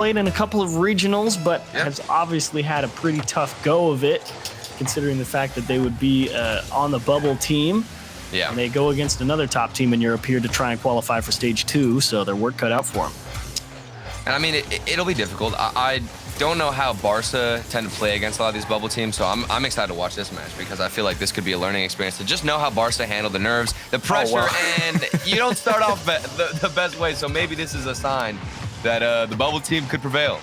played in a couple of regionals, but has obviously had a pretty tough go of it, considering the fact that they would be on the bubble team. Yeah. And they go against another top team in Europe here to try and qualify for stage 2, so their work cut out for them. And I mean, it'll be difficult. I don't know how Barca tend to play against a lot of these bubble teams, so I'm excited to watch this match because I feel like this could be a learning experience to just know how Barca handle the nerves, the pressure, and you don't start off the best way, so maybe this is a sign that the bubble team could prevail.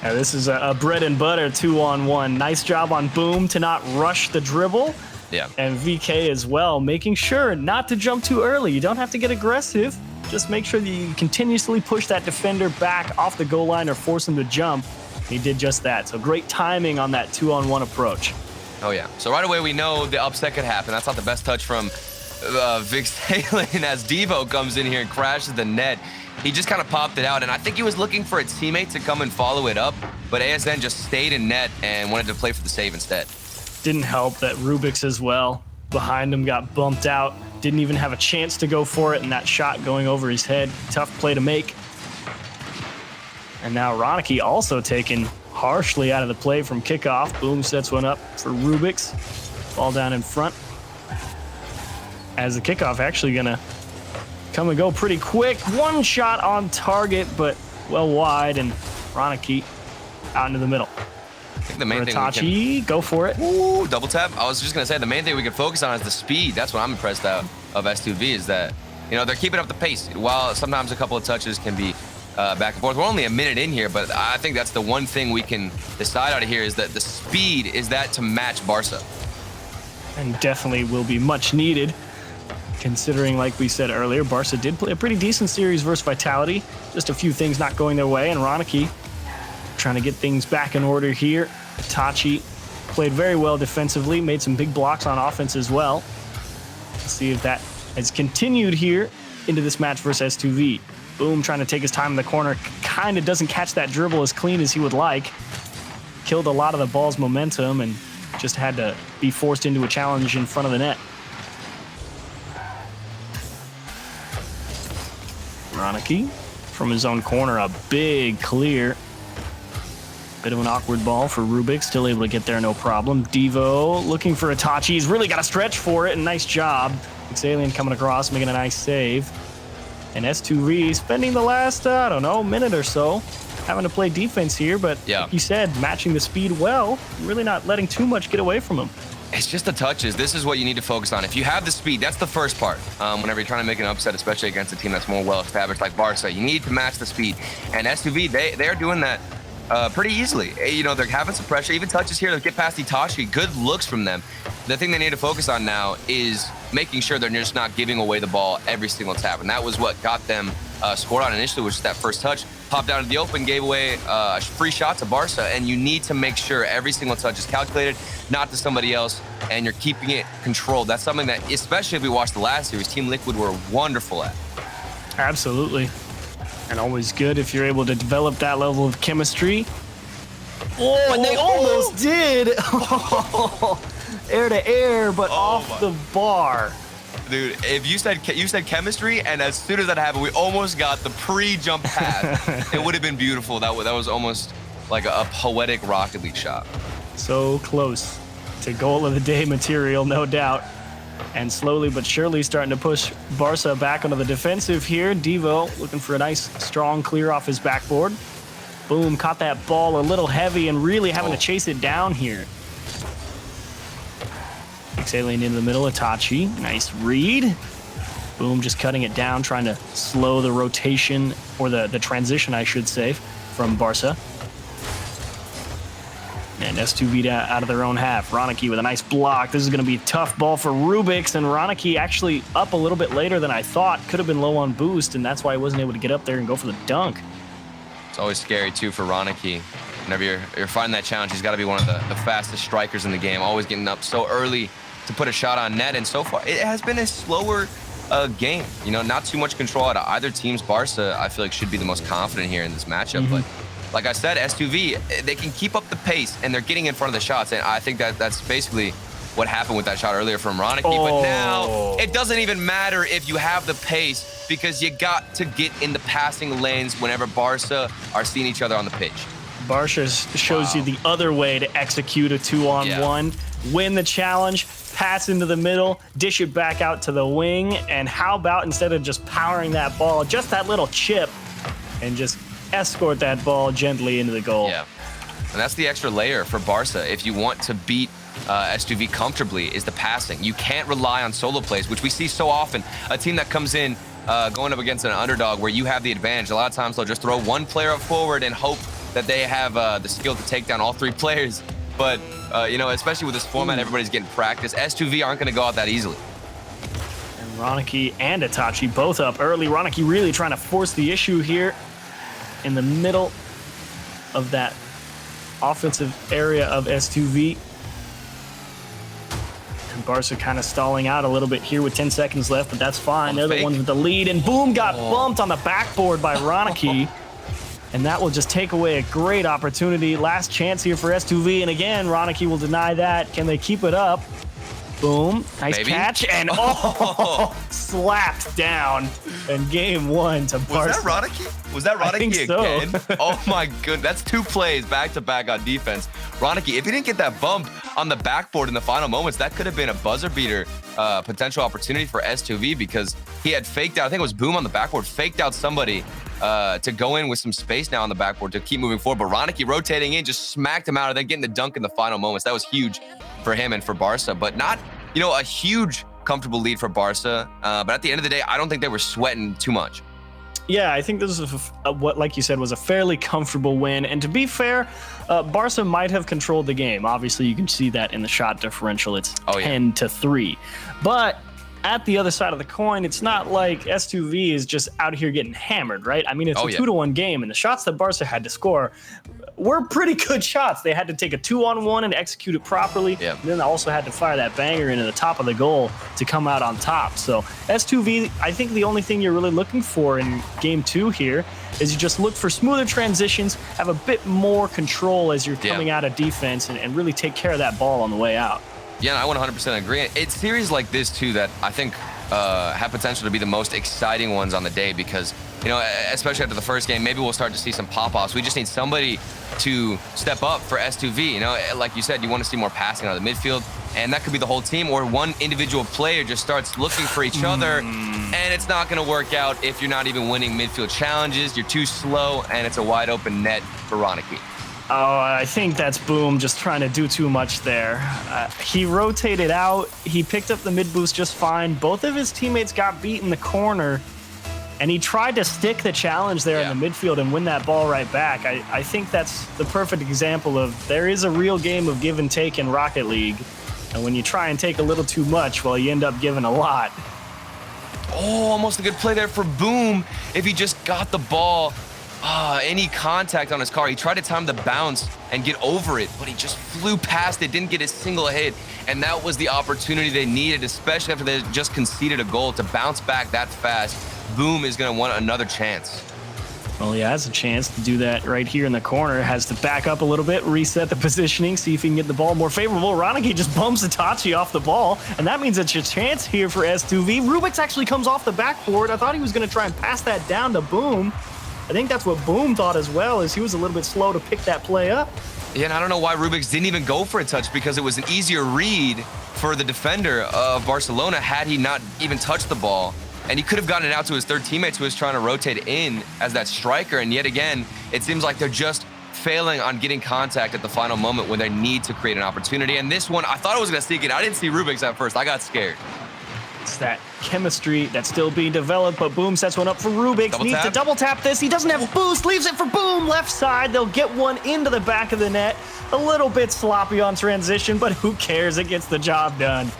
Yeah, this is a bread and butter 2-on-1. Nice job on Boom to not rush the dribble. Yeah. And VK as well, making sure not to jump too early. You don't have to get aggressive. Just make sure that you continuously push that defender back off the goal line or force him to jump. He did just that. So great timing on that 2-on-1 approach. Oh, yeah. So right away, we know the upset could happen. That's not the best touch from Vic Stalin as Devo comes in here and crashes the net. He just kind of popped it out, and I think he was looking for a teammate to come and follow it up, but ASN just stayed in net and wanted to play for the save instead. Didn't help that Rubik's as well behind him got bumped out. Didn't even have a chance to go for it, and that shot going over his head. Tough play to make. And now Ronicky also taken harshly out of the play from kickoff. Boom sets one up for Rubik's. Ball down in front. As the kickoff actually gonna come and go pretty quick. One shot on target, but well wide, and Ronicky out into the middle. I think the main thing we can... go for it. Ooh, double tap. I was just going to say, the main thing we can focus on is the speed. That's what I'm impressed of S2V is that, you know, they're keeping up the pace. While sometimes a couple of touches can be back and forth. We're only a minute in here, but I think that's the one thing we can decide out of here is that the speed is that to match Barca. And definitely will be much needed, considering, like we said earlier, Barca did play a pretty decent series versus Vitality. Just a few things not going their way, and Ronicky trying to get things back in order here. Itachi played very well defensively, made some big blocks on offense as well. Let's see if that has continued here into this match versus S2V. Boom trying to take his time in the corner. Kind of doesn't catch that dribble as clean as he would like. Killed a lot of the ball's momentum and just had to be forced into a challenge in front of the net. Ronicky from his own corner, a big clear. Bit of an awkward ball for Rubik, still able to get there, no problem. Devo looking for Itachi. He's really got to stretch for it, and nice job. Xalien coming across, making a nice save. And S2V spending the last, I don't know, minute or so having to play defense here, but like you said, matching the speed well, really not letting too much get away from him. It's just the touches. This is what you need to focus on. If you have the speed, that's the first part. Whenever you're trying to make an upset, especially against a team that's more well-established like Barca, you need to match the speed. And S2V, they're doing that pretty easily. You know, they're having some pressure. Even touches here that get past Itachi. Good looks from them. The thing they need to focus on now is making sure they're just not giving away the ball every single tap. And that was what got them scored on initially, which is that first touch. Popped out of the open, gave away a free shot to Barca. And you need to make sure every single touch is calculated, not to somebody else, and you're keeping it controlled. That's something that, especially if we watched the last series, Team Liquid were wonderful at. Absolutely. And always good if you're able to develop that level of chemistry. Oh, and they almost did. Air to air, but off the bar. Dude, if you said chemistry, and as soon as that happened, we almost got the pre-jump pass. It would have been beautiful. That was almost like a poetic Rocket League shot. So close to goal of the day material, no doubt. And slowly but surely starting to push Barca back onto the defensive here. Devo looking for a nice, strong clear off his backboard. Boom, caught that ball a little heavy and really having to chase it down here. Xalien into the middle, Itachi. Nice read. Boom, just cutting it down, trying to slow the rotation, or the transition, I should say, from Barca. And S2V out of their own half. Ronicky with a nice block. This is going to be a tough ball for Rubik's, and Ronicky actually up a little bit later than I thought. Could have been low on boost, and that's why he wasn't able to get up there and go for the dunk. It's always scary, too, for Ronicky. Whenever you're fighting that challenge, he's got to be one of the fastest strikers in the game, always getting up so early to put a shot on net. And so far, it has been a slower game. You know, not too much control out of either team's. Barca, I feel like, should be the most confident here in this matchup, but like I said, S2V, they can keep up the pace, and they're getting in front of the shots, and I think that's basically what happened with that shot earlier from Ronicky. But now it doesn't even matter if you have the pace, because you got to get in the passing lanes whenever Barca are seeing each other on the pitch. Barca shows you the other way to execute a 2-on-1, win the challenge, pass into the middle, dish it back out to the wing, and how about instead of just powering that ball, just that little chip, and just escort that ball gently into the goal. Yeah, and that's the extra layer for Barca. If you want to beat S2V comfortably, is the passing. You can't rely on solo plays, which we see so often. A team that comes in going up against an underdog where you have the advantage, a lot of times they'll just throw one player up forward and hope that they have the skill to take down all three players. But, you know, especially with this format, everybody's getting practice. S2V aren't going to go out that easily. And Ronicky and Itachi both up early. Ronicky really trying to force the issue here in the middle of that offensive area of S2V. And Barca kind of stalling out a little bit here with 10 seconds left, but that's fine. They're the ones with the lead. And boom, got bumped on the backboard by Ronicky. And that will just take away a great opportunity. Last chance here for S2V. And again, Ronicky will deny that. Can they keep it up? Boom. Nice catch. And slapped down. And game one to Barca. Was that Ronicky? Was that Ronicky again? So. Oh my goodness. That's two plays back to back on defense. Ronicky, if he didn't get that bump on the backboard in the final moments, that could have been a buzzer beater potential opportunity for S2V, because he had faked out, I think it was Boom on the backboard, faked out somebody to go in with some space now on the backboard to keep moving forward. But Ronicky rotating in just smacked him out and then getting the dunk in the final moments. That was huge for him and for Barca, but not, you know, a huge comfortable lead for Barca. But at the end of the day, I don't think they were sweating too much. Yeah, I think this is what, like you said, was a fairly comfortable win. And to be fair, Barca might have controlled the game. Obviously, you can see that in the shot differential. It's 10-3. But at the other side of the coin, it's not like S2V is just out here getting hammered, right? I mean, it's a 2-1 game, and the shots that Barca had to score were pretty good shots. They had to take a 2-on-1 and execute it properly. And then they also had to fire that banger into the top of the goal to come out on top. So S2V, I think the only thing you're really looking for in game two here is you just look for smoother transitions, have a bit more control as you're coming out of defense, and really take care of that ball on the way out. Yeah, I 100% agree. It's series like this, too, that I think have potential to be the most exciting ones on the day, because, you know, especially after the first game, maybe we'll start to see some pop-offs. We just need somebody to step up for S2V. You know, like you said, you want to see more passing out of the midfield, and that could be the whole team, or one individual player just starts looking for each other, and it's not going to work out if you're not even winning midfield challenges. You're too slow, and it's a wide-open net for Ronicky. Oh, I think that's Boom just trying to do too much there. He rotated out. He picked up the mid boost just fine. Both of his teammates got beat in the corner, and he tried to stick the challenge there in the midfield and win that ball right back. I think that's the perfect example of there is a real game of give and take in Rocket League. And when you try and take a little too much, well, you end up giving a lot. Oh, almost a good play there for Boom. If he just got the ball, any contact on his car. He tried to time the bounce and get over it, but he just flew past it, didn't get a single hit. And that was the opportunity they needed, especially after they just conceded a goal, to bounce back that fast. Boom is going to want another chance. Well, he has a chance to do that right here in the corner. Has to back up a little bit, reset the positioning, see if he can get the ball more favorable. Ronicky just bumps Itachi off the ball, and that means it's your chance here for S2V. Rubix actually comes off the backboard. I thought he was going to try and pass that down to Boom. I think that's what Boom thought as well, is he was a little bit slow to pick that play up. Yeah, and I don't know why Rubix didn't even go for a touch, because it was an easier read for the defender of Barcelona had he not even touched the ball. And he could have gotten it out to his third teammate who was trying to rotate in as that striker. And yet again, it seems like they're just failing on getting contact at the final moment when they need to create an opportunity. And this one, I thought it was going to sneak in. I didn't see Rubix at first. I got scared. It's that chemistry that's still being developed, but Boom sets one up for Rubix. Needs to double tap this. He doesn't have boost, leaves it for Boom. Left side, they'll get one into the back of the net. A little bit sloppy on transition, but who cares? It gets the job done.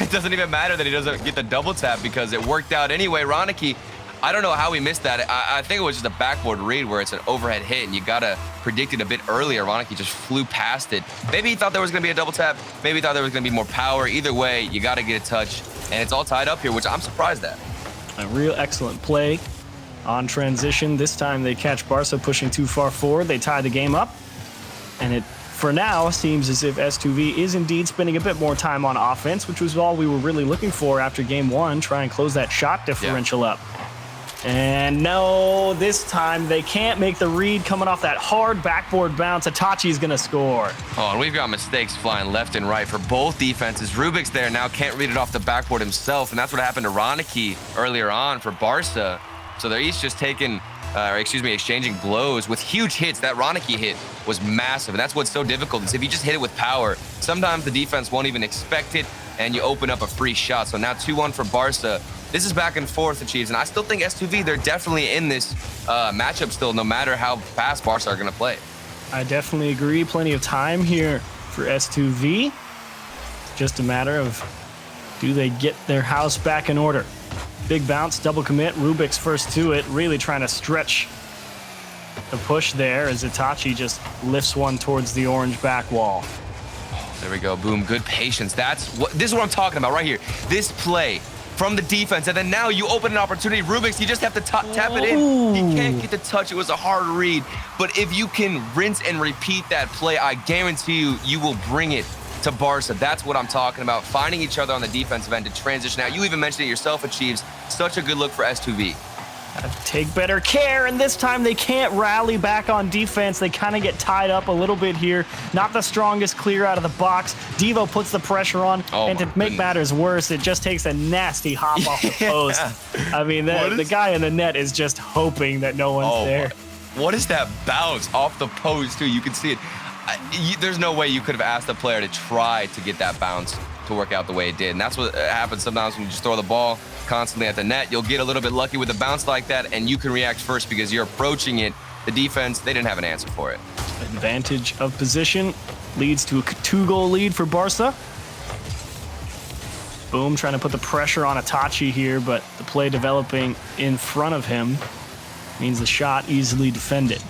It doesn't even matter that he doesn't get the double tap, because it worked out anyway. Ronicky, I don't know how he missed that. I think it was just a backboard read where it's an overhead hit, and you got to predict it a bit earlier. Ronicky just flew past it. Maybe he thought there was going to be a double tap. Maybe he thought there was going to be more power. Either way, you got to get a touch. And it's all tied up here, which I'm surprised at. A real excellent play on transition. This time they catch Barca pushing too far forward. They tie the game up, and it for now, seems as if S2V is indeed spending a bit more time on offense, which was all we were really looking for after game one, try and close that shot differential up. And no, this time they can't make the read coming off that hard backboard bounce. Itachi's going to score. Oh, and we've got mistakes flying left and right for both defenses. Rubik's there now can't read it off the backboard himself, and that's what happened to Ronicky earlier on for Barca. So they're each just taking, exchanging blows with huge hits. That Ronicky hit was massive, and that's what's so difficult is if you just hit it with power, sometimes the defense won't even expect it, and you open up a free shot. So now 2-1 for Barca. This is back and forth, the Chiefs, and I still think S2V, they're definitely in this matchup still, no matter how fast Barca are going to play. I definitely agree. Plenty of time here for S2V. Just a matter of, do they get their house back in order? Big bounce, double commit. Rubik's first to it, really trying to stretch the push there as Itachi just lifts one towards the orange back wall. There we go. Boom. Good patience. This is what I'm talking about right here. This play from the defense, and then now you open an opportunity. Rubik's, you just have to tap it in. He can't get the touch. It was a hard read. But if you can rinse and repeat that play, I guarantee you, you will bring it to Barca. That's what I'm talking about. Finding each other on the defensive end to transition out. You even mentioned it yourself, Achieves. Such a good look for S2V. Take better care, and this time they can't rally back on defense. They kind of get tied up a little bit here. Not the strongest clear out of the box. Devo puts the pressure on, and to make matters worse, it just takes a nasty hop off the post. I mean, the guy in the net is just hoping that no one's there. What is that bounce off the post, too? You can see it. There's no way you could have asked the player to try to get that bounce to work out the way it did. And that's what happens sometimes when you just throw the ball constantly at the net. You'll get a little bit lucky with a bounce like that, and you can react first because you're approaching it. The defense, they didn't have an answer for it. Advantage of position leads to a 2-goal lead for Barca. Boom, trying to put the pressure on Itachi here, but the play developing in front of him means the shot easily defended.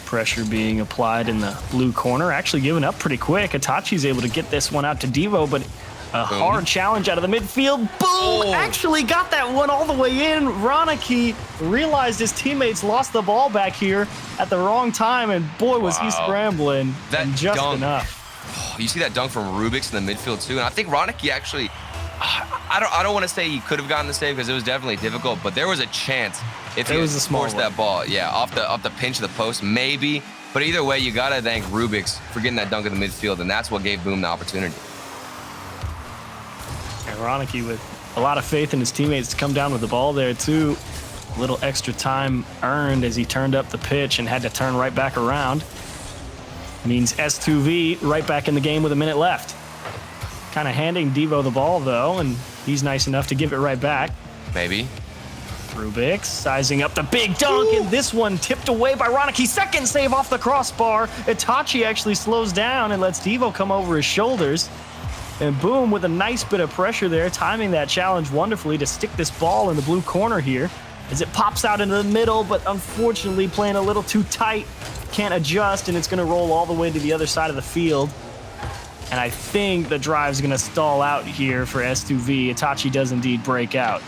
Pressure being applied in the blue corner, actually giving up pretty quick. Itachi's able to get this one out to Devo, but a hard challenge out of the midfield. Boom! Actually got that one all the way in. Ronicky realized his teammates lost the ball back here at the wrong time, and boy, was he scrambling. That just dunk, enough. You see that dunk from Rubik's in the midfield, too. And I think Ronicky actually, I don't want to say he could have gotten the save because it was definitely difficult, but there was a chance if he forced that ball. Yeah, off the pinch of the post, maybe. But either way, you got to thank Rubik's for getting that dunk in the midfield, and that's what gave Boom the opportunity. And Ronicky with a lot of faith in his teammates to come down with the ball there, too. A little extra time earned as he turned up the pitch and had to turn right back around. Means S2V right back in the game with a minute left. Kind of handing Devo the ball, though, and he's nice enough to give it right back. Maybe. Rubik sizing up the big dunk, and this one tipped away by Ronicky. Second save off the crossbar. Itachi actually slows down and lets Devo come over his shoulders. And Boom with a nice bit of pressure there, timing that challenge wonderfully to stick this ball in the blue corner here as it pops out into the middle, but unfortunately playing a little too tight. Can't adjust, and it's going to roll all the way to the other side of the field. And I think the drive's going to stall out here for S2V. Itachi does indeed break out.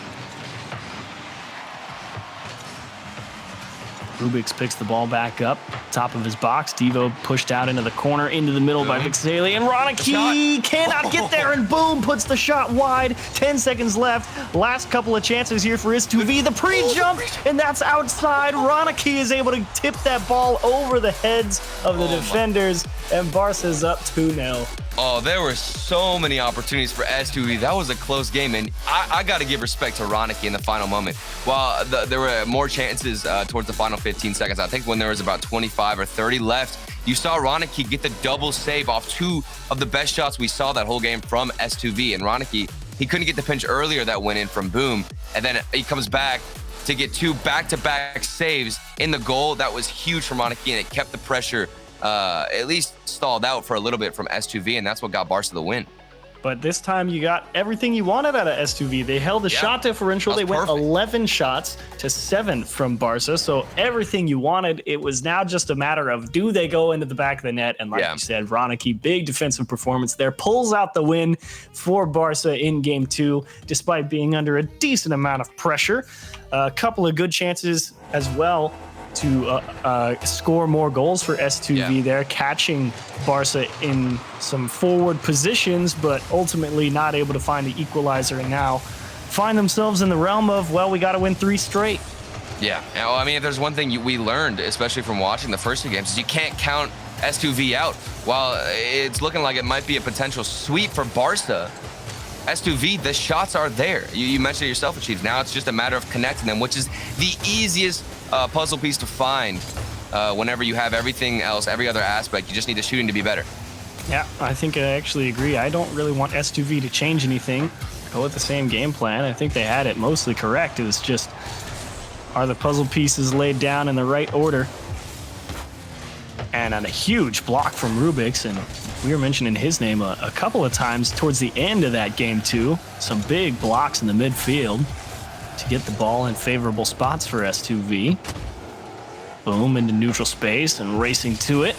Rubik's picks the ball back up, top of his box. Devo pushed out into the corner, into the middle by Vixaly, and Ronicky cannot get there, and Boom puts the shot wide. 10 seconds left. Last couple of chances here for S2V. The pre-jump, and that's outside. Ronicky is able to tip that ball over the heads of the defenders, and Barca's up 2-0. Oh, there were so many opportunities for S2V. That was a close game, and I got to give respect to Ronicky in the final moment. While there were more chances towards the final 15 seconds, I think when there was about 25 or 30 left, you saw Ronicky get the double save off two of the best shots we saw that whole game from S2V. And Ronicky, he couldn't get the pinch earlier that went in from Boom, and then he comes back to get two back-to-back saves in the goal. That was huge from Ronicky, and it kept the pressure at least stalled out for a little bit from S2V, and that's what got Barca the win. But this time you got everything you wanted out of S2V. They held the shot differential. They went 11 shots to 7 from Barca. So everything you wanted, it was now just a matter of, do they go into the back of the net? And like you said, Ronicky, big defensive performance there, pulls out the win for Barca in game 2, despite being under a decent amount of pressure. A couple of good chances as well to score more goals for S2V there, catching Barca in some forward positions, but ultimately not able to find the equalizer, and now find themselves in the realm of, well, we got to win 3 straight. Yeah, well, I mean, if there's one thing we learned, especially from watching the first 2 games, is you can't count S2V out. While it's looking like it might be a potential sweep for Barca, S2V, the shots are there. You mentioned it yourself, Chiefs. Now it's just a matter of connecting them, which is the easiest puzzle piece to find whenever you have everything else, every other aspect. You just need the shooting to be better. Yeah, I think I actually agree. I don't really want S2V to change anything. Go with the same game plan. I think they had it mostly correct. It was just, are the puzzle pieces laid down in the right order? And on a huge block from Rubix, and we were mentioning his name a couple of times towards the end of that game too. Some big blocks in the midfield to get the ball in favorable spots for S2V. Boom, into neutral space and racing to it.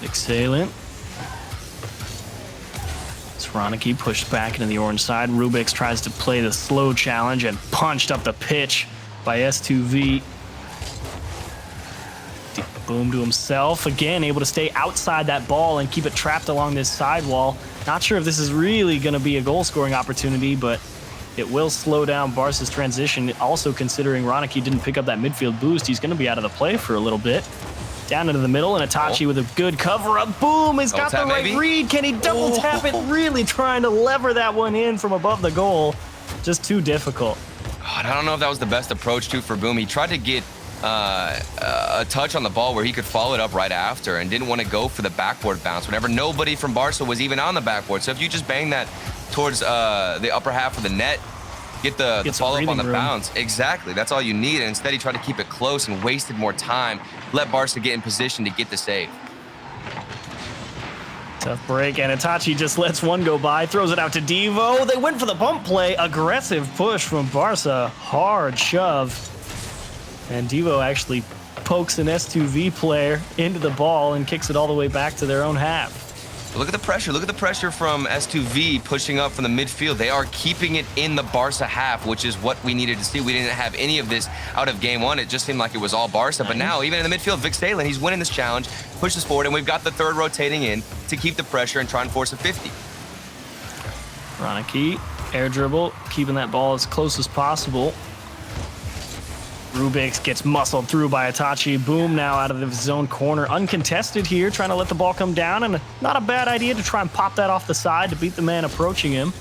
Excellent. Ronicky pushed back into the orange side. Rubix tries to play the slow challenge and punched up the pitch by S2V. Deep boom to himself. Again, able to stay outside that ball and keep it trapped along this sidewall. Not sure if this is really going to be a goal-scoring opportunity, but it will slow down Barca's transition. Also considering Ronicky didn't pick up that midfield boost, he's going to be out of the play for a little bit. Down into the middle, and Itachi with a good cover-up. Boom! He's got the right read. Can he double tap it? Really trying to lever that one in from above the goal. Just too difficult. God, I don't know if that was the best approach, too, for Boom. He tried to get a touch on the ball where he could follow it up right after and didn't want to go for the backboard bounce whenever nobody from Barca was even on the backboard. So if you just bang that towards the upper half of the net, get the follow-up on the bounce. Exactly. That's all you need. And instead, he tried to keep it close and wasted more time. Let Barca get in position to get the save. Tough break, and Itachi just lets one go by, throws it out to Devo. They went for the bump play. Aggressive push from Barca. Hard shove. And Devo actually pokes an S2V player into the ball and kicks it all the way back to their own half. Look at the pressure. Look at the pressure from S2V pushing up from the midfield. They are keeping it in the Barca half, which is what we needed to see. We didn't have any of this out of game 1. It just seemed like it was all Barca. But now, even in the midfield, Vic Stalin, he's winning this challenge, pushes forward, and we've got the third rotating in to keep the pressure and try and force a 50. Ronicky, air dribble, keeping that ball as close as possible. Rubix gets muscled through by Itachi. Boom, now out of the zone corner. Uncontested here, trying to let the ball come down, and not a bad idea to try and pop that off the side to beat the man approaching him.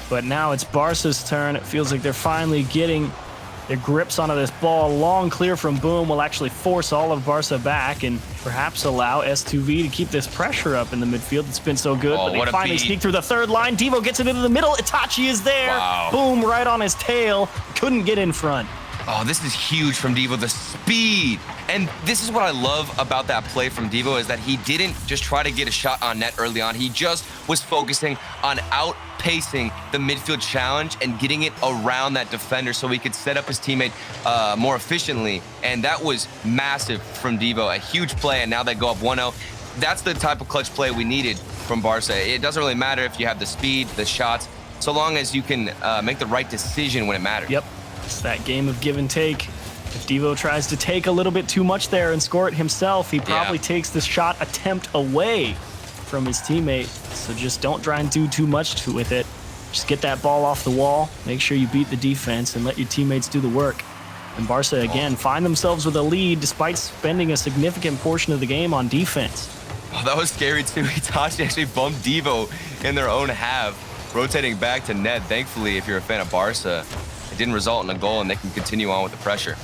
But now it's Barca's turn. It feels like they're finally getting their grips onto this ball. Long clear from Boom will actually force all of Barca back and perhaps allow S2V to keep this pressure up in the midfield. It's been so good, but they finally sneak through the third line. Devo gets it into the middle. Itachi is there. Wow. Boom, right on his tail. Couldn't get in front. Oh, this is huge from Devo, the speed. And this is what I love about that play from Devo, is that he didn't just try to get a shot on net early on. He just was focusing on outpacing the midfield challenge and getting it around that defender so he could set up his teammate more efficiently. And that was massive from Devo, a huge play, and now they go up 1-0. That's the type of clutch play we needed from Barca. It doesn't really matter if you have the speed, the shots, so long as you can make the right decision when it matters. Yep. It's that game of give and take. If Devo tries to take a little bit too much there and score it himself, he probably takes the shot attempt away from his teammate. So just don't try and do too much with it. Just get that ball off the wall, make sure you beat the defense, and let your teammates do the work. And Barca, again, find themselves with a lead despite spending a significant portion of the game on defense. Oh, that was scary, too. Itachi actually bumped Devo in their own half, rotating back to net. Thankfully, if you're a fan of Barca, it didn't result in a goal, and they can continue on with the pressure.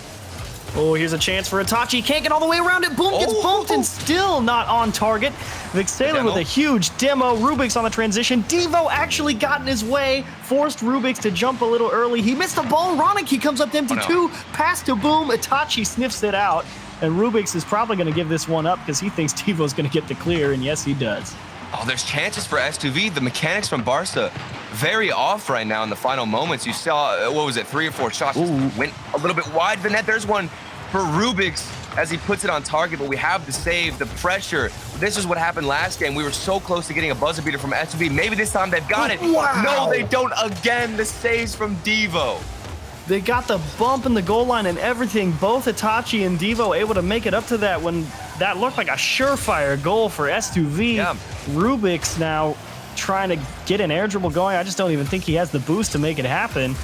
Oh, here's a chance for Itachi. Can't get all the way around it. Boom, gets bumped and still not on target. Vixela with a huge demo. Rubix on the transition. Devo actually got in his way. Forced Rubix to jump a little early. He missed the ball. Ronicky comes up empty too. Pass to Boom. Itachi sniffs it out. And Rubix is probably going to give this one up because he thinks Devo's going to get the clear, and yes, he does. Oh, there's chances for S2V. The mechanics from Barca very off right now in the final moments. You saw, what was it, 3 or 4 shots went a little bit wide of the net. There's one for Rubix as he puts it on target, but we have the save, the pressure. This is what happened last game. We were so close to getting a buzzer beater from S2V. Maybe this time they've got it. Wow. No, they don't again. The saves from Devo. They got the bump in the goal line and everything. Both Itachi and Devo able to make it up to that when that looked like a surefire goal for S2V. Yeah. Rubik's now trying to get an air dribble going. I just don't even think he has the boost to make it happen.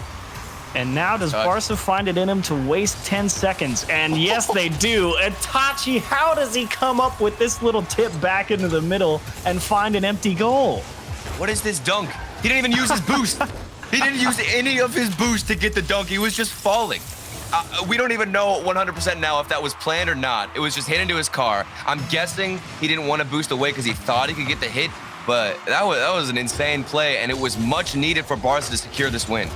And now does Barca find it in him to waste 10 seconds? And yes, they do. Itachi, how does he come up with this little tip back into the middle and find an empty goal? What is this dunk? He didn't even use his boost. He didn't use any of his boost to get the dunk. He was just falling. We don't even know 100% now if that was planned or not. It was just hit into his car. I'm guessing he didn't want to boost away because he thought he could get the hit, but that was an insane play, and it was much needed for Barca to secure this win.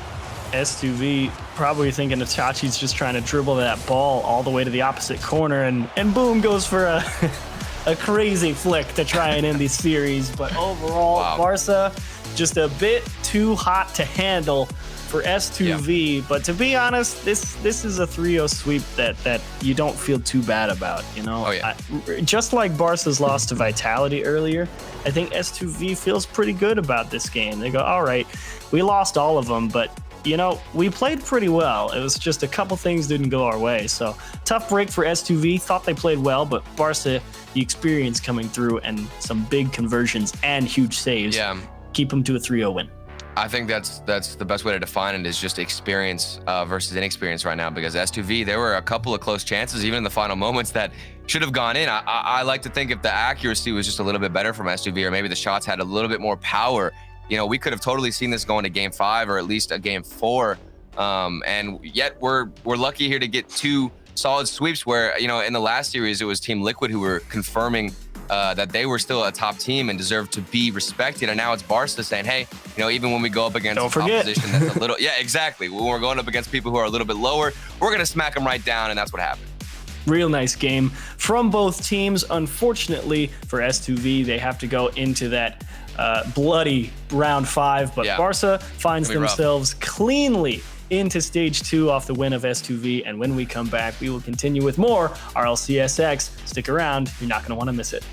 S2V probably thinking Itachi's just trying to dribble that ball all the way to the opposite corner, and boom, goes for a crazy flick to try and end the series. But overall, Barca just a bit too hot to handle for S2V. Yeah. But to be honest, this is a 3-0 sweep that you don't feel too bad about, you know? Oh, yeah. Just like Barca's loss to Vitality earlier, I think S2V feels pretty good about this game. They go, all right, we lost all of them, but you know, we played pretty well. It was just a couple things didn't go our way. So tough break for S2V. Thought they played well, but Barca, the experience coming through and some big conversions and huge saves. Yeah. Keep them to a 3-0 win. I think that's the best way to define it, is just experience versus inexperience right now, because S2V, there were a couple of close chances, even in the final moments, that should have gone in. I like to think if the accuracy was just a little bit better from S2V, or maybe the shots had a little bit more power, you know, we could have totally seen this going to game 5 or at least a game 4. And yet we're lucky here to get 2 solid sweeps where, you know, in the last series, it was Team Liquid who were confirming that they were still a top team and deserved to be respected. And now it's Barca saying, hey, you know, even when we go up against opposition that's a little, yeah, exactly. When we're going up against people who are a little bit lower, we're going to smack them right down. And that's what happened. Real nice game from both teams. Unfortunately for S2V, they have to go into that bloody round 5, but Barca finds themselves cleanly into stage 2 off the win of S2V. And when we come back, we will continue with more RLCS X. Stick around, you're not going to want to miss it.